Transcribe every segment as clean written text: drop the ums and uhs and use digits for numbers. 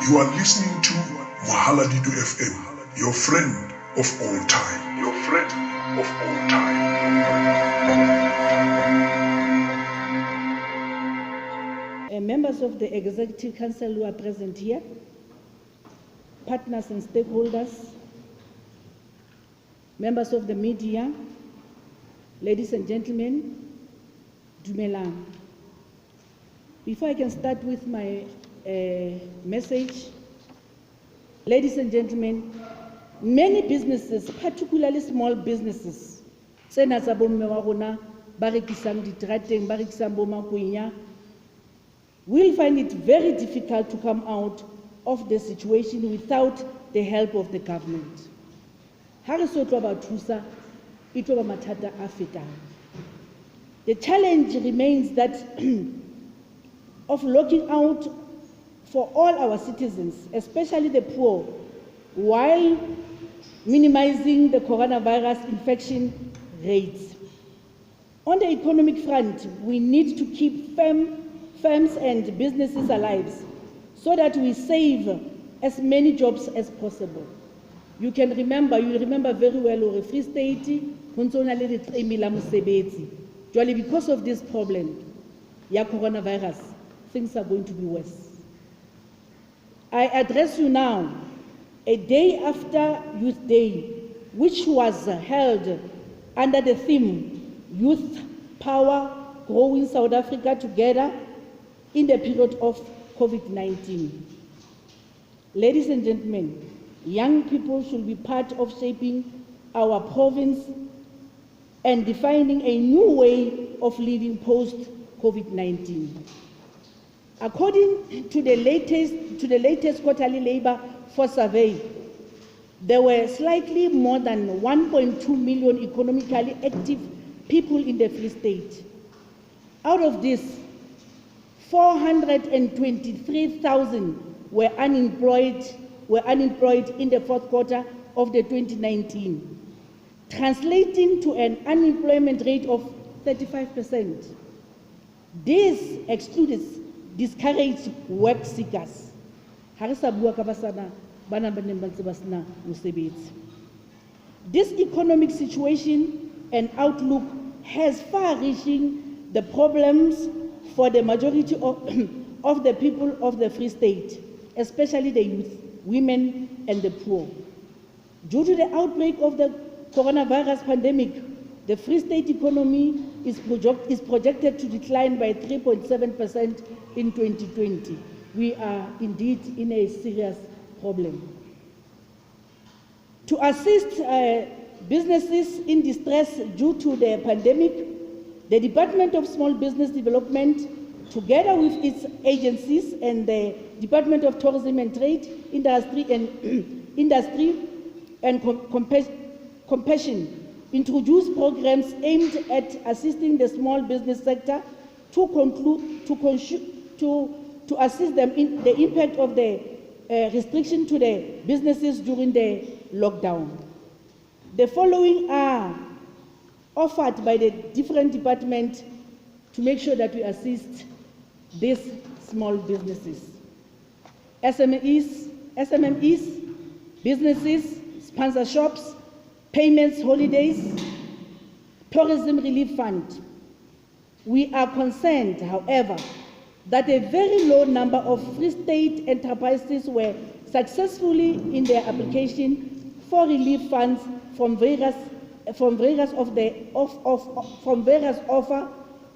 You are listening to Mohale FM, your friend of all time. Your friend of all time. Members of the Executive Council who are present here, partners and stakeholders, members of the media, ladies and gentlemen, Dumelang. Before I can start with my message, ladies and gentlemen, many businesses, particularly small businesses, will find it very difficult to come out of the situation without the help of the government. The challenge remains that of looking out for all our citizens, especially the poor, while minimizing the coronavirus infection rates. On the economic front, we need to keep firms and businesses alive so that we save as many jobs as possible. You remember very well or Free State, because of this problem, coronavirus, things are going to be worse. I address you now, a day after Youth Day, which was held under the theme, Youth Power, Growing South Africa Together in the period of COVID-19. Ladies and gentlemen, young people should be part of shaping our province and defining a new way of living post-COVID-19. According to the latest quarterly labor force survey, there were slightly more than 1.2 million economically active people in the Free State. Out of this, 423,000 were unemployed in the fourth quarter of the 2019, translating to an unemployment rate of 35%. This excludes discouraged work seekers. This economic situation and outlook has far-reaching the problems for the majority of the people of the Free State, especially the youth, women, and the poor. Due to the outbreak of the coronavirus pandemic, the Free State economy is projected to decline by 3.7% in 2020. We are indeed in a serious problem. To assist businesses in distress due to the pandemic, the Department of Small Business Development, together with its agencies and the Department of Tourism and Trade, Industry and Compassion, introduced programs aimed at assisting the small business sector to assist them in the impact of the restriction to the businesses during the lockdown. The following are offered by the different departments to make sure that we assist these small businesses. SMEs, businesses, sponsor shops, payments, holidays, tourism relief fund. We are concerned, however, that a very low number of Free State enterprises were successfully in their application for relief funds from various offer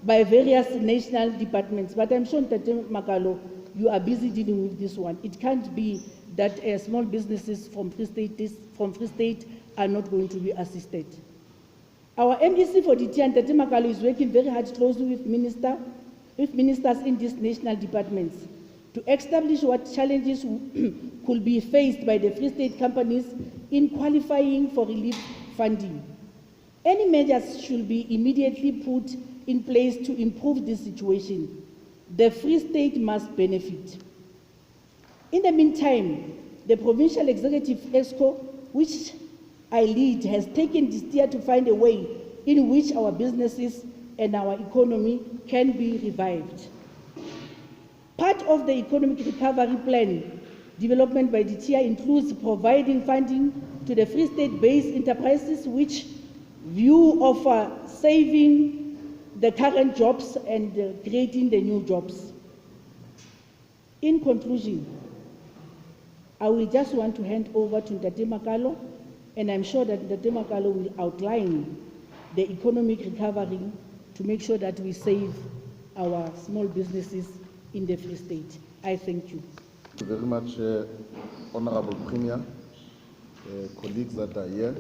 by various national departments. But I'm sure that Makalo, you are busy dealing with this one. It can't be that small businesses from Free State are not going to be assisted. Our MEC for DT, Tate Makalo, is working very hard closely with ministers in these national departments to establish what challenges could be faced by the Free State companies in qualifying for relief funding. Any measures should be immediately put in place to improve this situation. The Free State must benefit. In the meantime, the Provincial Executive EXCO, which I lead, has taken this year to find a way in which our businesses and our economy can be revived. Part of the economic recovery plan Development by the TIA includes providing funding to the Free State-based enterprises which view of saving the current jobs and creating the new jobs. In conclusion, I will just want to hand over to Ntate Makalo, and I'm sure that Ntate Makalo will outline the economic recovery to make sure that we save our small businesses in the Free State. I thank you. Thank you very much, Honorable Premier, colleagues that are here.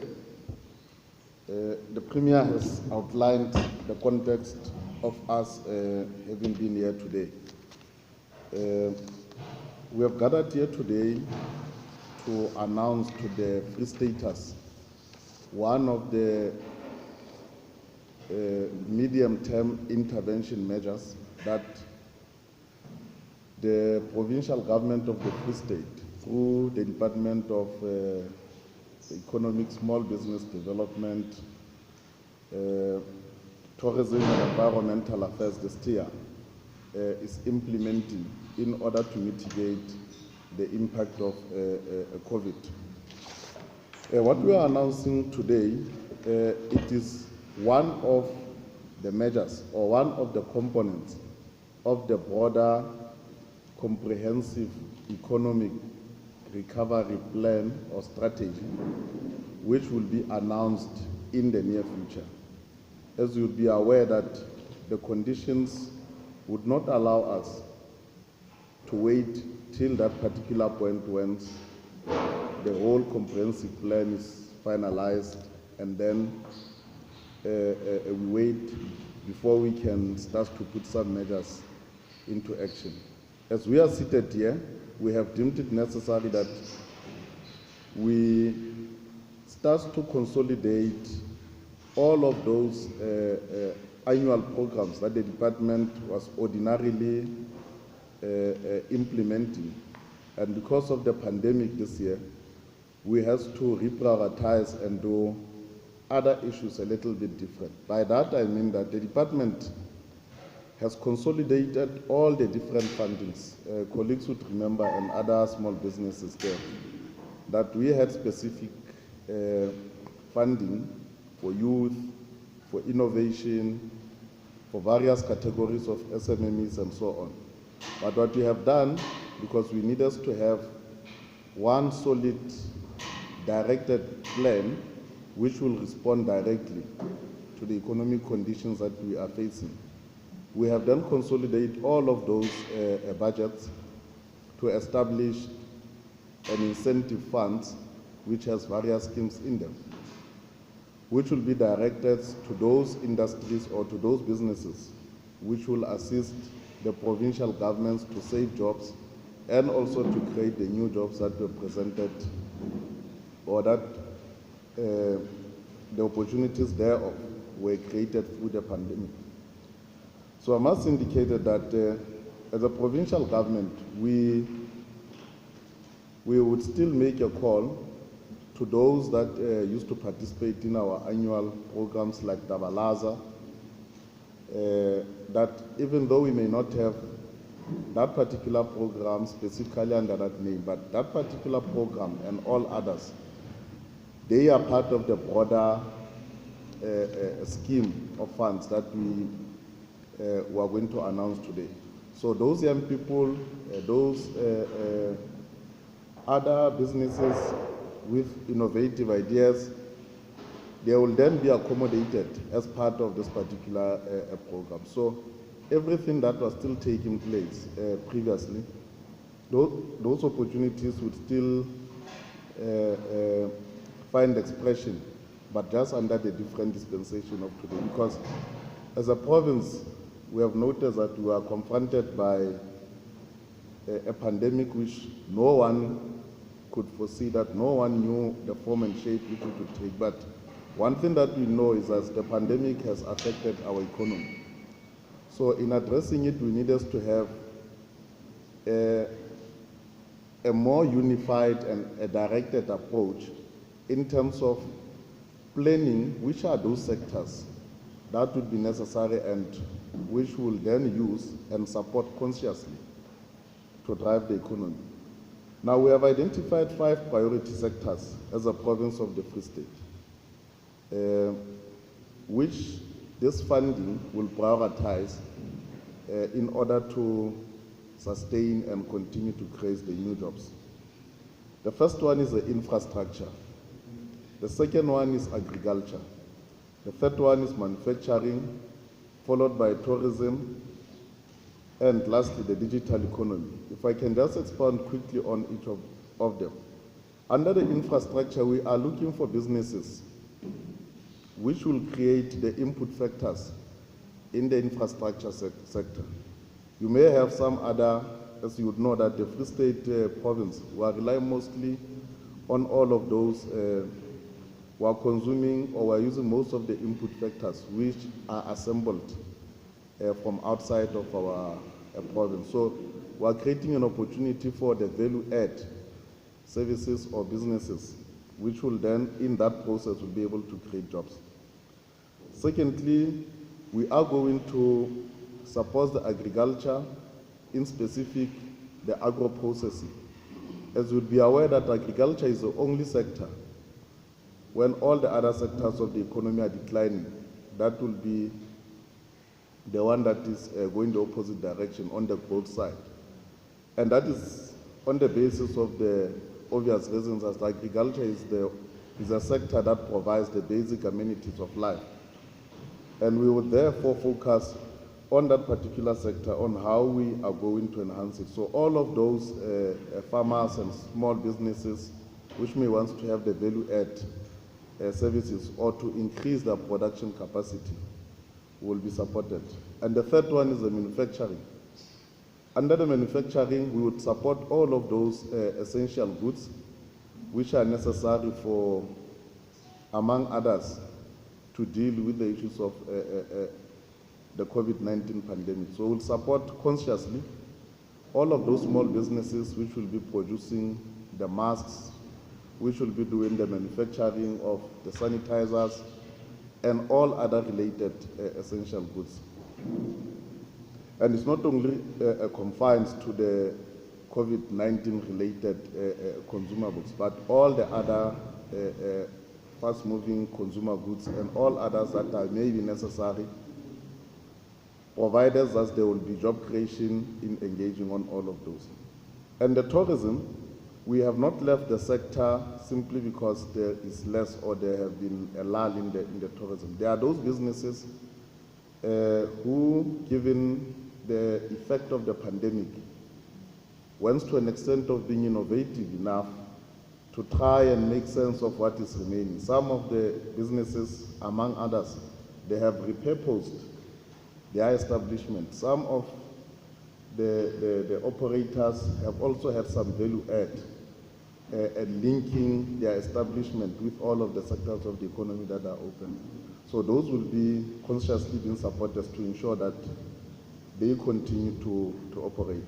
The Premier has outlined the context of us having been here today. We have gathered here today to announce to the Free Staters one of the medium-term intervention measures that the provincial government of the Free State, through the Department of Economic Small Business Development, Tourism and Environmental Affairs, the STEA, is implementing in order to mitigate the impact of COVID. What we are announcing today, it is one of the measures or one of the components of the broader comprehensive economic recovery plan or strategy, which will be announced in the near future. As you'll be aware that the conditions would not allow us to wait till that particular point when the whole comprehensive plan is finalized, and then we wait before we can start to put some measures into action. As we are seated here, we have deemed it necessary that we start to consolidate all of those annual programs that the department was ordinarily implementing. And because of the pandemic this year, we have to reprioritize and do other issues a little bit different. By that I mean that the department has consolidated all the different fundings. Colleagues would remember, and other small businesses there, that we had specific funding for youth, for innovation, for various categories of SMMEs and so on. But what we have done, because we need us to have one solid directed plan which will respond directly to the economic conditions that we are facing, we have then consolidated all of those budgets to establish an incentive fund which has various schemes in them, which will be directed to those industries or to those businesses which will assist the provincial governments to save jobs and also to create the new jobs that were presented, or that the opportunities thereof were created through the pandemic. So I must indicate that as a provincial government, we would still make a call to those that used to participate in our annual programs like Dabalaza, that even though we may not have that particular program specifically under that name, but that particular program and all others, they are part of the broader scheme of funds that we are going to announce today. So those young people, those other businesses with innovative ideas, they will then be accommodated as part of this particular program. So everything that was still taking place previously, those opportunities would still find expression, but just under the different dispensation of today. Because as a province, we have noticed that we are confronted by a pandemic which no one could foresee, that no one knew the form and shape which it would take. But one thing that we know is that the pandemic has affected our economy. So in addressing it, we need us to have a more unified and a directed approach in terms of planning which are those sectors that would be necessary and which will then use and support consciously to drive the economy. Now, we have identified 5 priority sectors as a province of the Free State, which this funding will prioritize in order to sustain and continue to create the new jobs. The first one is the infrastructure. The second one is agriculture. The third one is manufacturing, followed by tourism, and lastly, the digital economy. If I can just expound quickly on each of them. Under the infrastructure, we are looking for businesses which will create the input factors in the infrastructure sector. You may have some other, as you would know, that the Free State province will rely mostly on all of those who are consuming or are using most of the input factors which are assembled from outside of our province. So we are creating an opportunity for the value-add services or businesses, which will then, in that process, will be able to create jobs. Secondly, we are going to support the agriculture, in specific, the agro-processing. As you'll be aware that agriculture is the only sector, when all the other sectors of the economy are declining, that will be the one that is going the opposite direction on the growth side. And that is on the basis of the obvious reasons, as agriculture is a sector that provides the basic amenities of life. And we would therefore focus on that particular sector, on how we are going to enhance it. So all of those farmers and small businesses which may want to have the value-add services or to increase their production capacity will be supported. And the third one is the manufacturing. Under the manufacturing, we would support all of those essential goods which are necessary for, among others, to deal with the issues of the COVID-19 pandemic. So we'll support consciously all of those small businesses which will be producing the masks, which will be doing the manufacturing of the sanitizers, and all other related essential goods. And it's not only confined to the COVID-19 related consumables, but all the other fast-moving consumer goods and all others that are maybe necessary, provided that there will be job creation in engaging on all of those. And the tourism, we have not left the sector simply because there is less or there have been a lull in the tourism. There are those businesses who, given the effect of the pandemic, went to an extent of being innovative enough to try and make sense of what is remaining. Some of the businesses, among others, they have repurposed their establishment. Some of the operators have also had some value add and linking their establishment with all of the sectors of the economy that are open. So those will be consciously being supported to ensure that they continue to operate.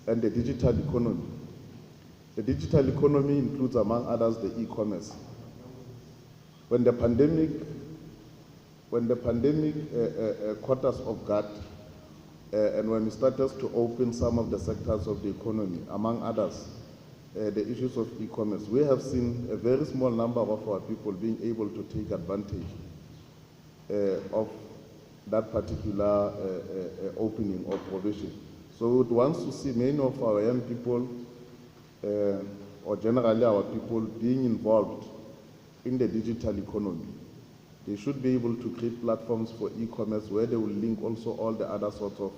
And the digital economy. The digital economy includes, among others, the e-commerce. When the pandemic caught us off guard, and when we started to open some of the sectors of the economy, among others, the issues of e-commerce, we have seen a very small number of our people being able to take advantage of that particular opening or provision. So we would want to see many of our young people, or generally our people, being involved in the digital economy. They should be able to create platforms for e-commerce where they will link also all the other sorts of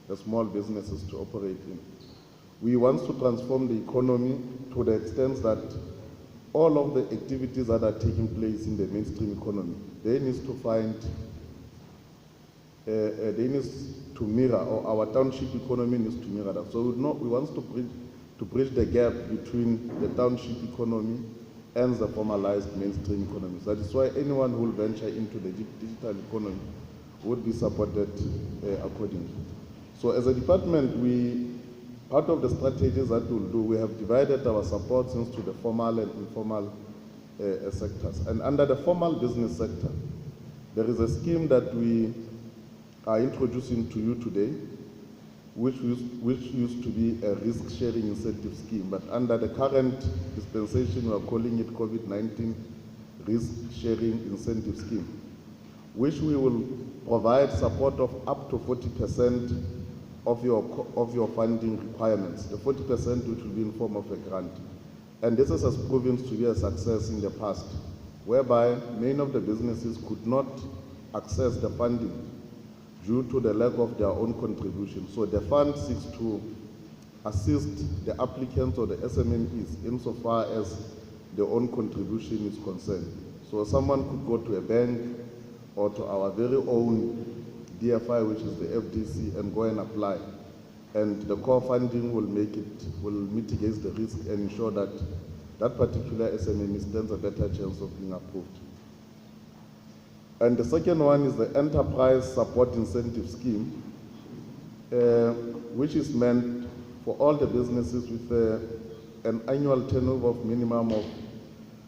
the small businesses to operate in. We want to transform the economy to the extent that all of the activities that are taking place in the mainstream economy, they need to find, they need to mirror, or our township economy needs to mirror that. So we want to bridge the gap between the township economy and the formalized mainstream economy. That is why anyone who will venture into the digital economy would be supported accordingly. So as a department, part of the strategies that we'll do, we have divided our support into the formal and informal sectors. And under the formal business sector, there is a scheme that we are introducing to you today, which used to be a risk-sharing incentive scheme, but under the current dispensation, we are calling it COVID-19 risk-sharing incentive scheme, which we will provide support of up to 40% of your funding requirements, the 40% which will be in form of a grant. And this has proven to be a success in the past, whereby many of the businesses could not access the funding due to the lack of their own contribution. So the fund seeks to assist the applicants or the SMMEs insofar as their own contribution is concerned. So someone could go to a bank or to our very own DFI, which is the FDC, and go and apply. And the core funding will mitigate the risk and ensure that that particular SMME stands a better chance of being approved. And the second one is the Enterprise Support Incentive Scheme, which is meant for all the businesses with an annual turnover of minimum of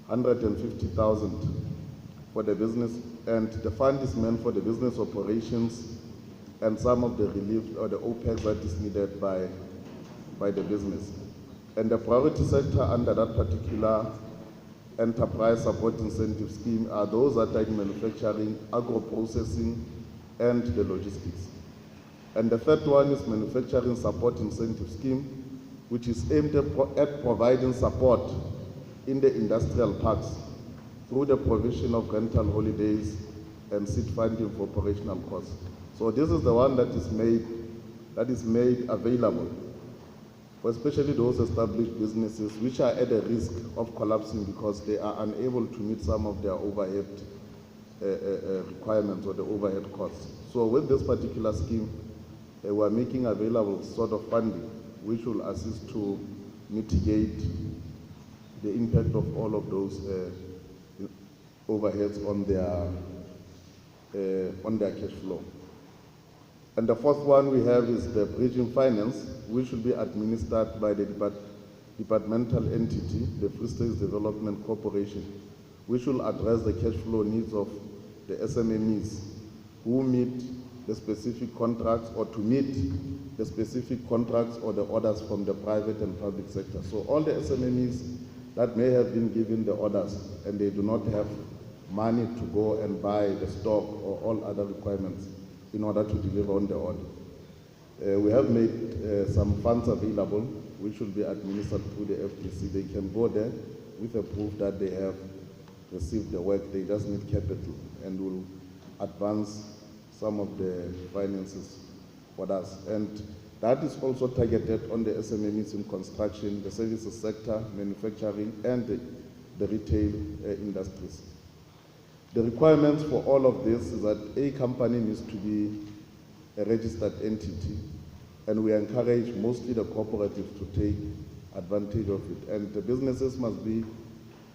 150,000 for the business, and the fund is meant for the business operations and some of the relief or the OPEX that is needed by the business. And the priority sector under that particular Enterprise Support Incentive Scheme are those that are in manufacturing, agro-processing, and the logistics. And the third one is Manufacturing Support Incentive Scheme, which is aimed at providing support in the industrial parks through the provision of rental holidays and seed funding for operational costs. So this is the one that is made available for especially those established businesses which are at a risk of collapsing because they are unable to meet some of their overhead requirements or the overhead costs. So with this particular scheme, we are making available sort of funding which will assist to mitigate the impact of all of those overheads on their cash flow. And the fourth one we have is the bridging finance, which will be administered by the departmental entity, the Free State Development Corporation, which will address the cash flow needs of the SMMEs who meet the specific contracts or to meet the specific contracts or the orders from the private and public sector. So all the SMMEs that may have been given the orders and they do not have money to go and buy the stock or all other requirements in order to deliver on the order. We have made some funds available which will be administered through the FTC. They can go there with a proof that they have received the work. They just need capital and will advance some of the finances for us. And that is also targeted on the SMMEs in construction, the services sector, manufacturing, and the retail industries. The requirements for all of this is that a company needs to be a registered entity, and we encourage mostly the cooperatives to take advantage of it. And the businesses must be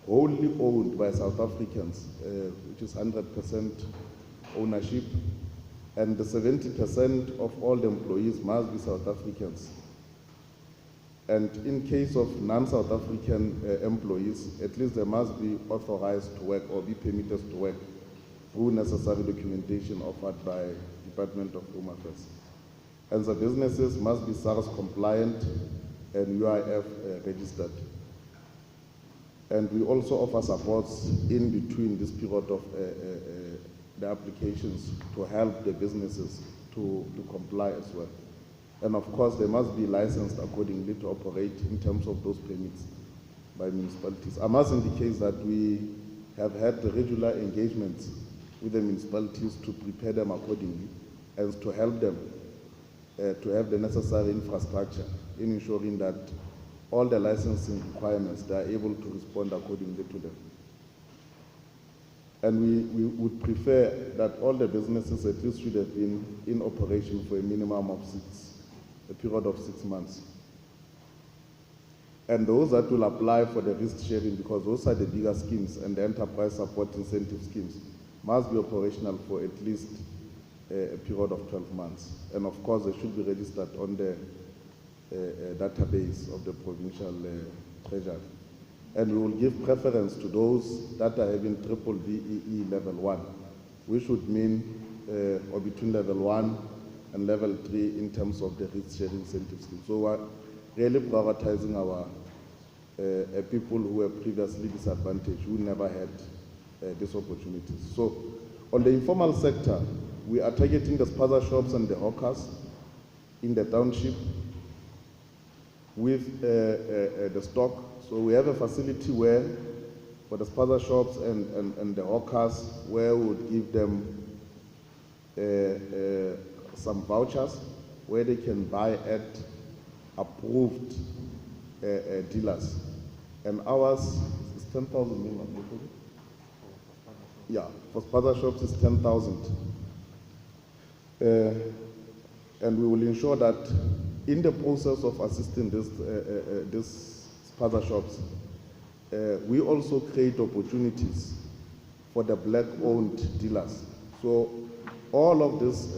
wholly owned by South Africans, which is 100% ownership, and the 70% of all the employees must be South Africans. And in case of non-South African employees, at least they must be authorized to work or be permitted to work through necessary documentation offered by Department of Home Affairs. And the businesses must be SARS compliant and UIF registered. And we also offer supports in between this period of the applications to help the businesses to comply as well. And of course, they must be licensed accordingly to operate in terms of those permits by municipalities. I must indicate that we have had regular engagements with the municipalities to prepare them accordingly and to help them to have the necessary infrastructure in ensuring that all the licensing requirements, they are able to respond accordingly to them. And we would prefer that all the businesses at least should have been in operation for a minimum of a period of 6 months. And those that will apply for the risk sharing, because those are the bigger schemes, and the enterprise support incentive schemes must be operational for at least a period of 12 months. And of course, they should be registered on the database of the provincial treasury. And we will give preference to those that are having BBBEE level 1, which would mean, or between level 1 and level 3 in terms of the risk-sharing incentive scheme. So we're really prioritizing our people who were previously disadvantaged, who never had these opportunities. So on the informal sector, we are targeting the spaza shops and the hawkers in the township with the stock. So we have a facility where, for the spaza shops and the hawkers, where we would give them some vouchers where they can buy at approved dealers. And ours is 10,000. Yeah, for spaza shops it's 10,000. And we will ensure that in the process of assisting these spaza shops, we also create opportunities for the black-owned dealers. So all of these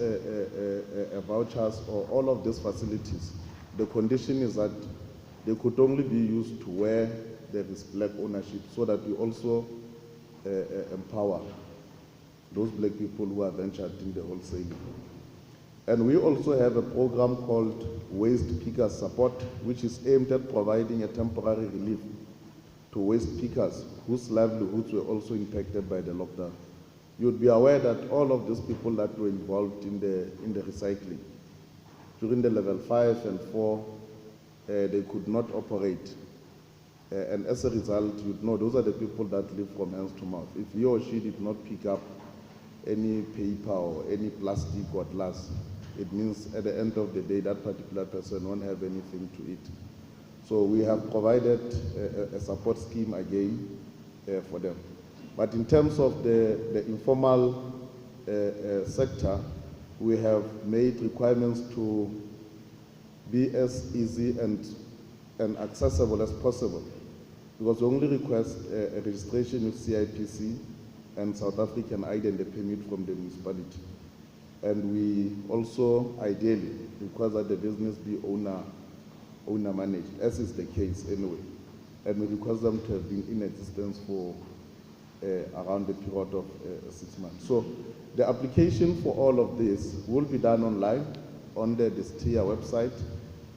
vouchers or all of these facilities, the condition is that they could only be used to where there is black ownership, so that we also empower those black people who are ventured in the wholesaling. And we also have a program called Waste Pickers Support, which is aimed at providing a temporary relief to waste pickers whose livelihoods were also impacted by the lockdown. You would be aware that all of these people that were involved in the recycling, during the level 5 and 4, they could not operate. And as a result, you'd know those are the people that live from hands to mouth. If he or she did not pick up any paper or any plastic or glass, it means at the end of the day, that particular person won't have anything to eat. So we have provided a support scheme again for them. But in terms of the informal sector, we have made requirements to be as easy and accessible as possible, because we only request a registration with CIPC and South African ID and a permit from the municipality. And we also ideally require that the business be owner managed, as is the case anyway. And we request them to have been in existence for around the period of 6 months. So the application for all of this will be done online on the STIA website,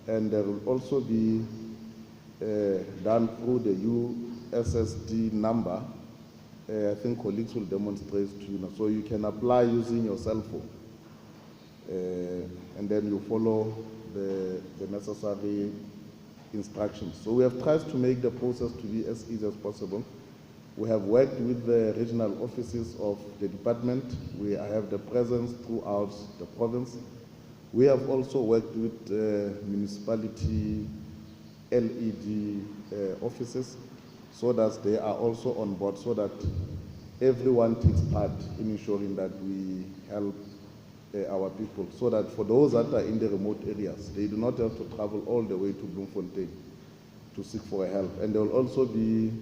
and there will also be done through the USSD number. I think colleagues will demonstrate to you now. So you can apply using your cell phone, and then you follow the necessary instructions. So we have tried to make the process to be as easy as possible. We have worked with the regional offices of the department. We have the presence throughout the province. We have also worked with municipality LED offices, so that they are also on board, so that everyone takes part in ensuring that we help our people, so that for those that are in the remote areas, they do not have to travel all the way to Bloemfontein to seek for help. And there will also be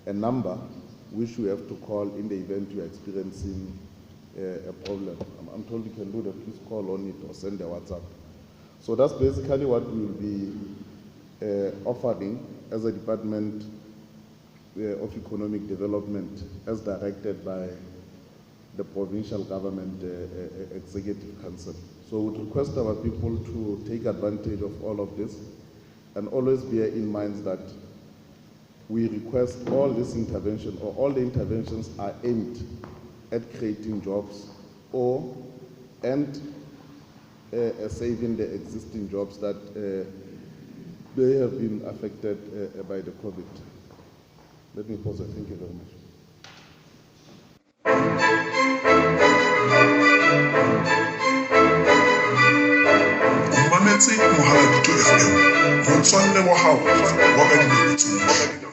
a number which we have to call in the event you are experiencing a problem. I'm told you can do the please call on it or send a WhatsApp. So that's basically what we will be offering as a Department of Economic Development, as directed by the Provincial Government Executive Council. So we request our people to take advantage of all of this, and always bear in mind that we request all this intervention, or all the interventions are aimed at creating jobs and saving the existing jobs that they have been affected by the COVID. Let me pause. Thank you very much. Mametse Mohale FM, motswalle wa hao wa ka dinako tsohle.